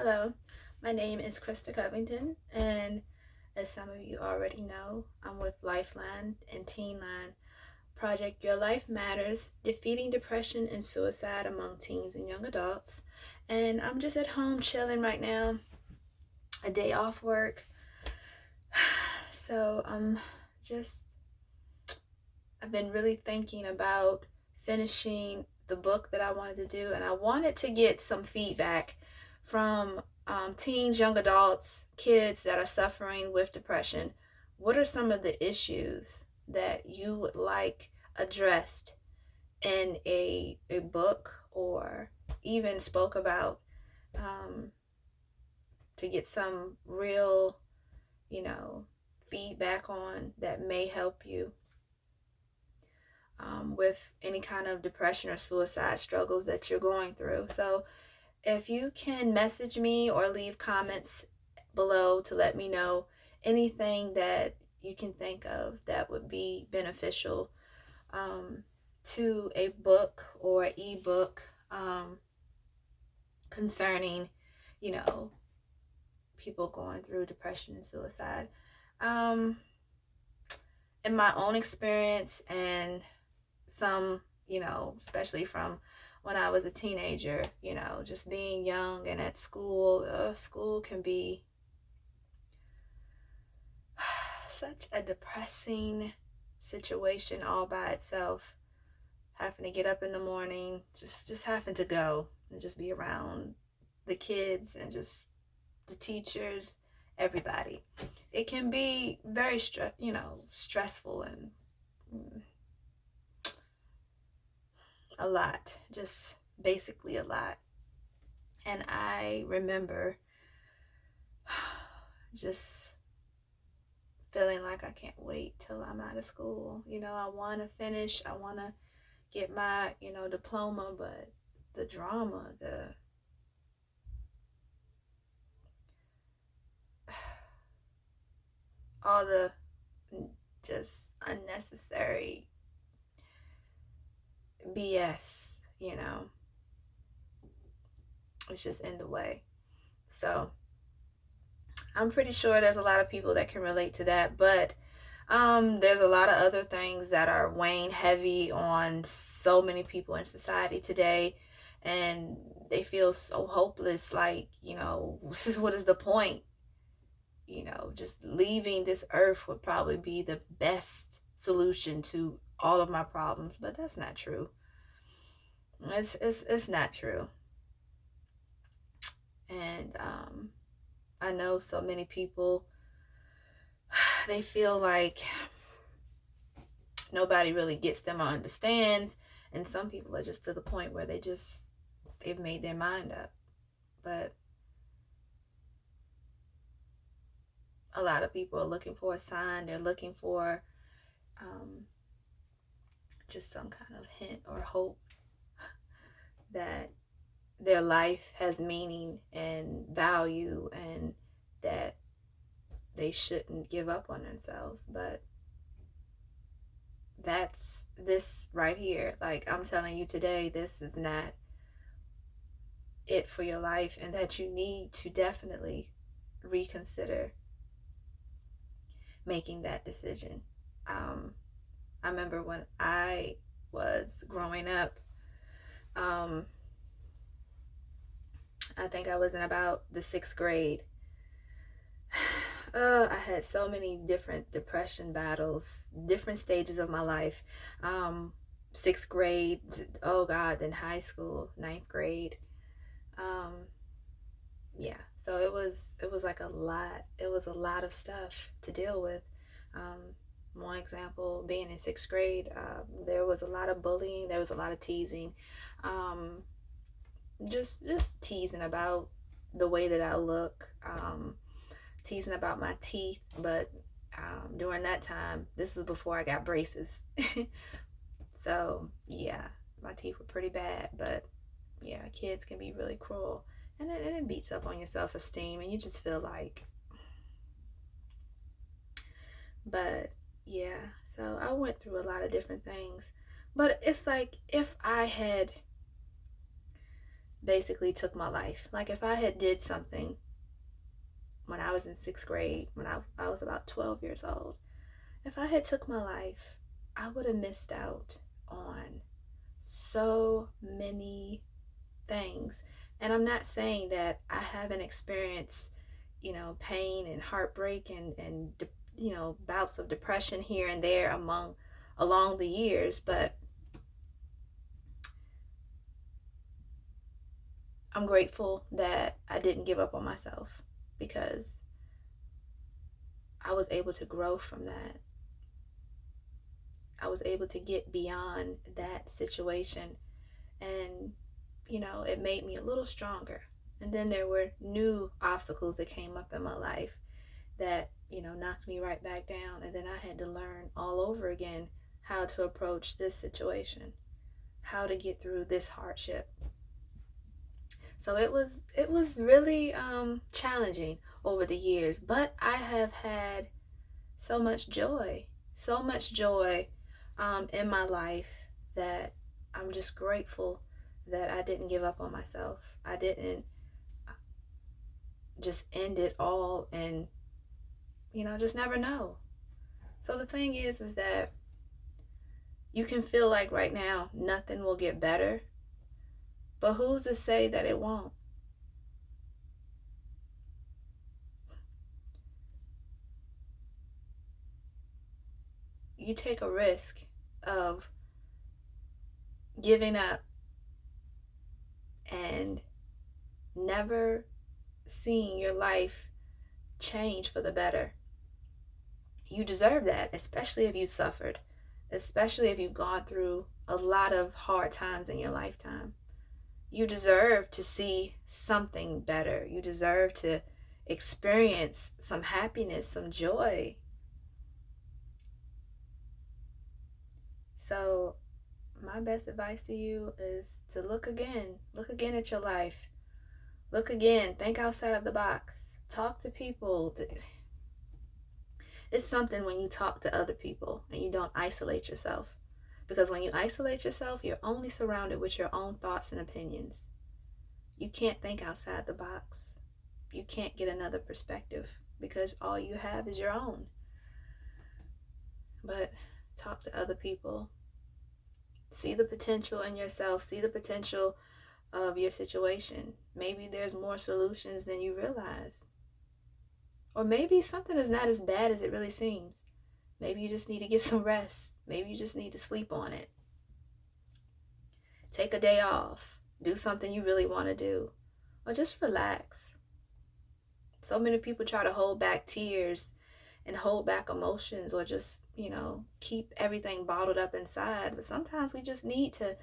Hello, my name is Krista Covington, and as some of you already know, I'm with LifeLine and TeenLine Project Your Life Matters, Defeating Depression and Suicide Among Teens and Young Adults. And I'm just at home chilling right now, a day off work. So just, I've been really thinking about finishing the book that I wanted to do, and I wanted to get some feedback from teens, young adults, kids that are suffering with depression. What are some of the issues that you would like addressed in a book or even spoke about, um, to get some real, you know, feedback on that may help you with any kind of depression or suicide struggles that you're going through. So if you can message me or leave comments below to let me know anything that you can think of that would be beneficial, to a book or ebook, concerning, you know, people going through depression and suicide. Um, in my own experience and some, especially from when I was a teenager, just being young and at school, school can be such a depressing situation all by itself. Having to get up in the morning, just having to go and just be around the kids and just the teachers, everybody. It can be very stressful and a lot, just basically a lot. And I remember just feeling like I can't wait till I'm out of school. I want to finish, I want to get my, diploma, but the drama, all the just unnecessary BS, it's just in the way. So I'm pretty sure there's a lot of people that can relate to that, but there's a lot of other things that are weighing heavy on so many people in society today, and they feel so hopeless, like, what is the point? Just leaving this earth would probably be the best solution to all of my problems, but that's not true. It's not true. And I know so many people, they feel like nobody really gets them or understands, and some people are just to the point where they've made their mind up. But a lot of people are looking for a sign. They're looking for just some kind of hint or hope that their life has meaning and value, and that they shouldn't give up on themselves. But that's this right here. Like, I'm telling you today, this is not it for your life, and that you need to definitely reconsider making that decision. I remember when I was growing up, I think I was in about the 6th grade. I had so many different depression battles, different stages of my life. 6th grade, oh God, then high school, 9th grade. Yeah, so it was like a lot. It was a lot of stuff to deal with. One example being in 6th grade, there was a lot of bullying, there was a lot of teasing, just teasing about the way that I look, teasing about my teeth. But during that time, this was before I got braces. So yeah, my teeth were pretty bad. But yeah, kids can be really cruel, and it beats up on your self-esteem, and you just feel like. But yeah, so I went through a lot of different things, but it's like if I had basically took my life. Like if I had did something when I was in sixth grade, when I was about 12 years old, if I had took my life, I would have missed out on so many things. And I'm not saying that I haven't experienced, pain and heartbreak and bouts of depression here and there along the years, but I'm grateful that I didn't give up on myself because I was able to grow from that. I was able to get beyond that situation, and it made me a little stronger. And then there were new obstacles that came up in my life that knocked me right back down, and then I had to learn all over again how to approach this situation, how to get through this hardship. So it was really challenging over the years, but I have had so much joy, in my life, that I'm just grateful that I didn't give up on myself. I didn't just end it all and just never know. So the thing is that you can feel like right now nothing will get better, but who's to say that it won't? You take a risk of giving up and never seeing your life change for the better. You deserve that, especially if you've suffered, especially if you've gone through a lot of hard times in your lifetime. You deserve to see something better. You deserve to experience some happiness, some joy. So, my best advice to you is to look again. Look again at your life. Look again. Think outside of the box. Talk to people. It's something when you talk to other people and you don't isolate yourself. Because when you isolate yourself, you're only surrounded with your own thoughts and opinions. You can't think outside the box. You can't get another perspective because all you have is your own. But talk to other people. See the potential in yourself. See the potential of your situation. Maybe there's more solutions than you realize. Or maybe something is not as bad as it really seems. Maybe you just need to get some rest. Maybe you just need to sleep on it. Take a day off. Do something you really want to do. Or just relax. So many people try to hold back tears and hold back emotions, or just, keep everything bottled up inside. But sometimes we just need to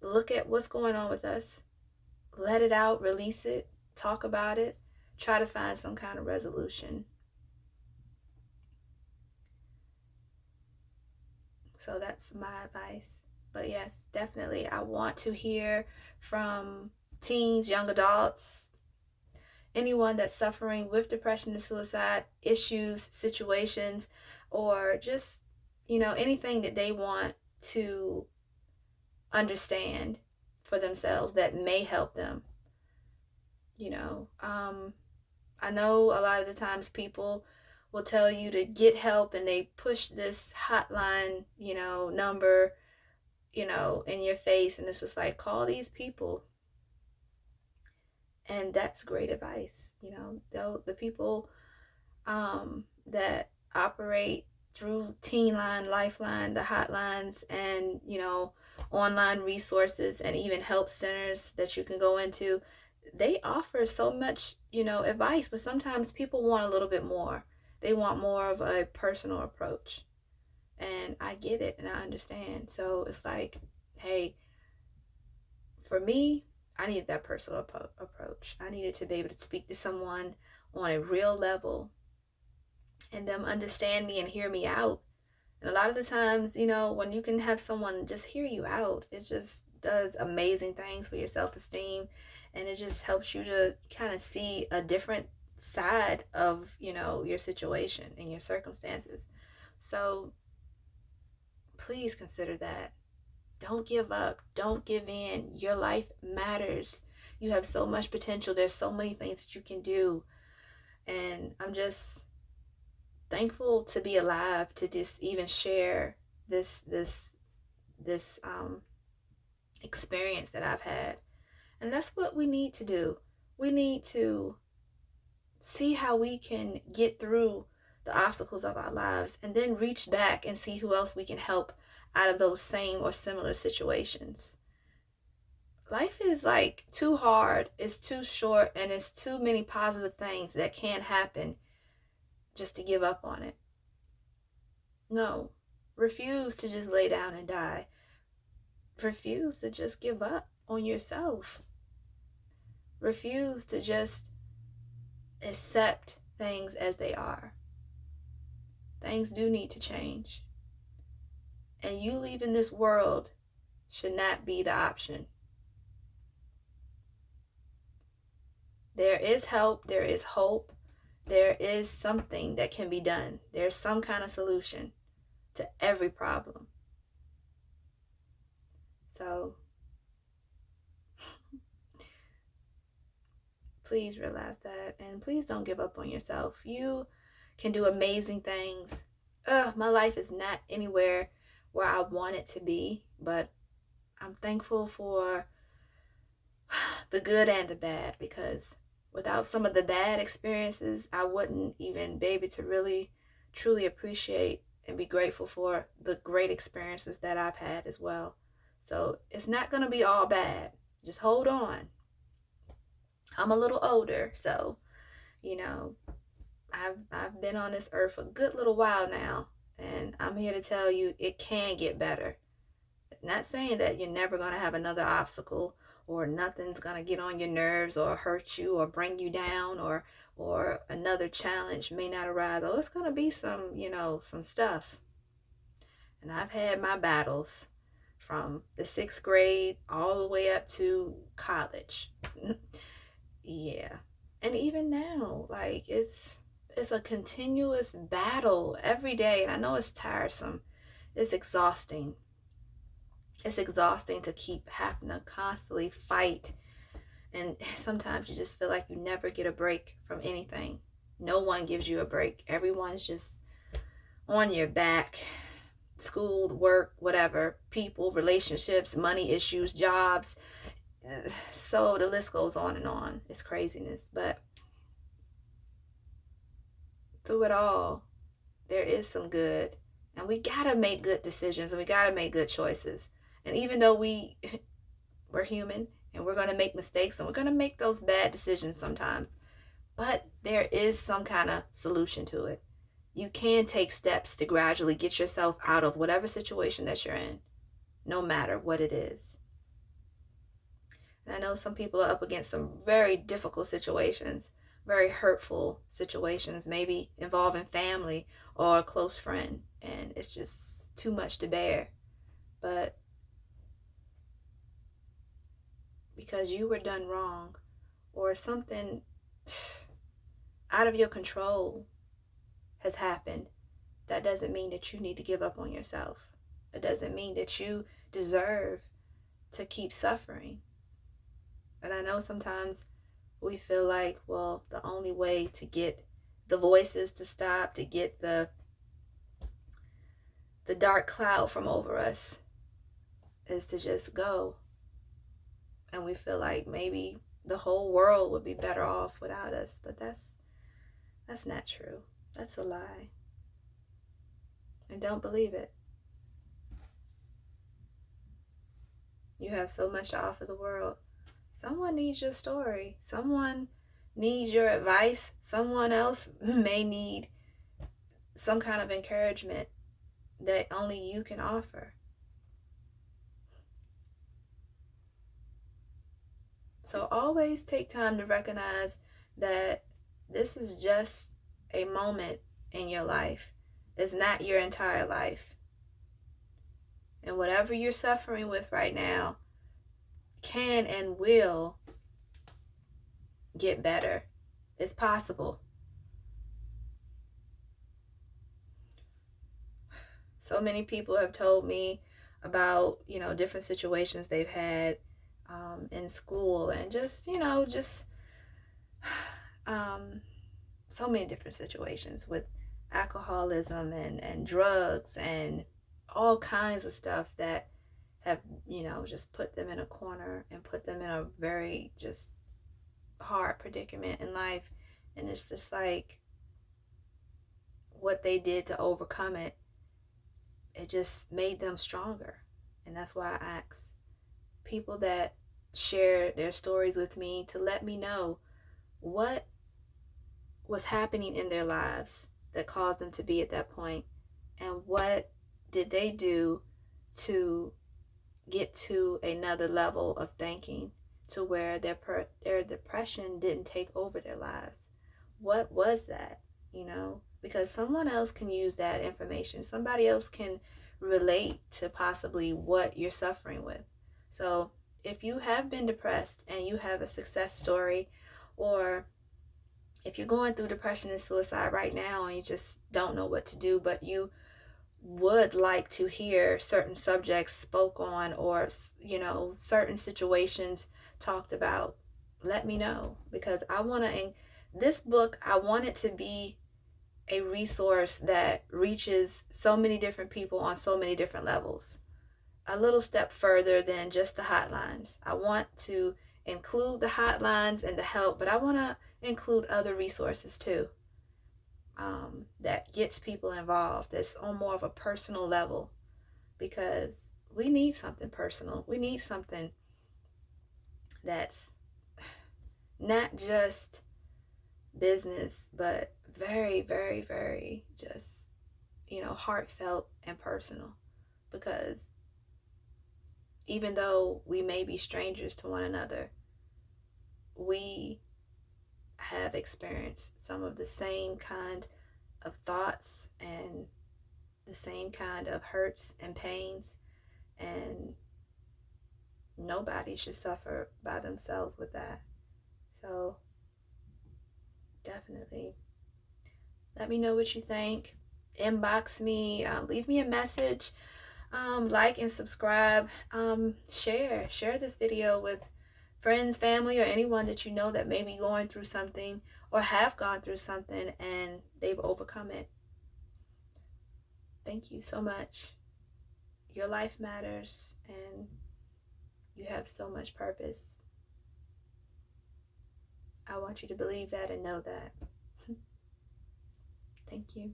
look at what's going on with us, let it out, release it, talk about it, try to find some kind of resolution. So that's my advice. But yes, definitely, I want to hear from teens, young adults, anyone that's suffering with depression and suicide issues, situations, or just, anything that they want to understand for themselves that may help them. I know a lot of the times people will tell you to get help and they push this hotline, number, in your face. And it's just like, call these people. And that's great advice. The people that operate through Teen Line, LifeLine, the hotlines, and online resources and even help centers that you can go into, they offer so much advice, but sometimes people want a little bit more. They want more of a personal approach, and I get it and I understand. So it's like, hey, for me, I needed that personal approach. I needed to be able to speak to someone on a real level and them understand me and hear me out. And a lot of the times, when you can have someone just hear you out, it just does amazing things for your self-esteem, and it just helps you to kind of see a different side of, your situation and your circumstances. So please consider that. Don't give up. Don't give in. Your life matters. You have so much potential. There's so many things that you can do. And I'm just thankful to be alive, to just even share this experience that I've had. And that's what we need to do. We need to see how we can get through the obstacles of our lives and then reach back and see who else we can help out of those same or similar situations. Life is like too hard, it's too short, and it's too many positive things that can happen just to give up on it. No, refuse to just lay down and die. Refuse to just give up on yourself. Refuse to just accept things as they are. Things do need to change. And you leaving this world should not be the option. There is help, there is hope, there is something that can be done. There's some kind of solution to every problem. So please realize that, and please don't give up on yourself. You can do amazing things. My life is not anywhere where I want it to be, but I'm thankful for the good and the bad, because without some of the bad experiences, I wouldn't even be able to really truly appreciate and be grateful for the great experiences that I've had as well. So it's not going to be all bad. Just hold on. I'm a little older, so I've been on this earth a good little while now, and I'm here to tell you it can get better. Not saying that you're never going to have another obstacle, or nothing's going to get on your nerves or hurt you or bring you down, or another challenge may not arise. Oh, it's going to be some stuff. And I've had my battles from the 6th grade all the way up to college. Yeah. And even now, like, it's a continuous battle every day. And I know it's tiresome. It's exhausting. It's exhausting to keep having to constantly fight. And sometimes you just feel like you never get a break from anything. No one gives you a break. Everyone's just on your back. School, work, whatever, people, relationships, money issues, jobs. So the list goes on and on. It's craziness. But through it all, there is some good. And we gotta make good decisions, and we gotta make good choices. And even though we're human, and we're gonna make mistakes, and we're gonna make those bad decisions sometimes, but there is some kind of solution to it. You can take steps to gradually get yourself out of whatever situation that you're in, no matter what it is. And I know some people are up against some very difficult situations, very hurtful situations, maybe involving family or a close friend, and it's just too much to bear. But because you were done wrong, or something out of your control has happened, that doesn't mean that you need to give up on yourself. It doesn't mean that you deserve to keep suffering. And I know sometimes we feel like, well, the only way to get the voices to stop, to get the dark cloud from over us, is to just go. And we feel like maybe the whole world would be better off without us. But that's not true. That's a lie. And don't believe it. You have so much to offer the world. Someone needs your story. Someone needs your advice. Someone else may need some kind of encouragement that only you can offer. So always take time to recognize that this is just a moment in your life. It's not your entire life. And whatever you're suffering with right now can and will get better. It's possible. So many people have told me about, different situations they've had in school, and just, just um, so many different situations with alcoholism and drugs and all kinds of stuff that have, just put them in a corner and put them in a very just hard predicament in life. And it's just like what they did to overcome it, it just made them stronger. And that's why I ask people that share their stories with me to let me know what was happening in their lives that caused them to be at that point, and what did they do to get to another level of thinking to where their depression didn't take over their lives. What was that? Because someone else can use that information. Somebody else can relate to possibly what you're suffering with. So if you have been depressed and you have a success story, or if you're going through depression and suicide right now and you just don't know what to do, but you would like to hear certain subjects spoke on, or certain situations talked about, let me know, because I want to, in this book, I want it to be a resource that reaches so many different people on so many different levels, a little step further than just the hotlines. I want to include the hotlines and the help, but I want to include other resources too, that gets people involved, that's on more of a personal level, because we need something personal. We need something that's not just business, but very, very, very just, heartfelt and personal. Because even though we may be strangers to one another, we have experienced some of the same kind of thoughts and the same kind of hurts and pains, and nobody should suffer by themselves with that. So definitely let me know what you think. Inbox me, leave me a message, like and subscribe, share this video with friends, family, or anyone that you know that may be going through something or have gone through something and they've overcome it. Thank you so much. Your life matters, and you have so much purpose. I want you to believe that and know that. Thank you.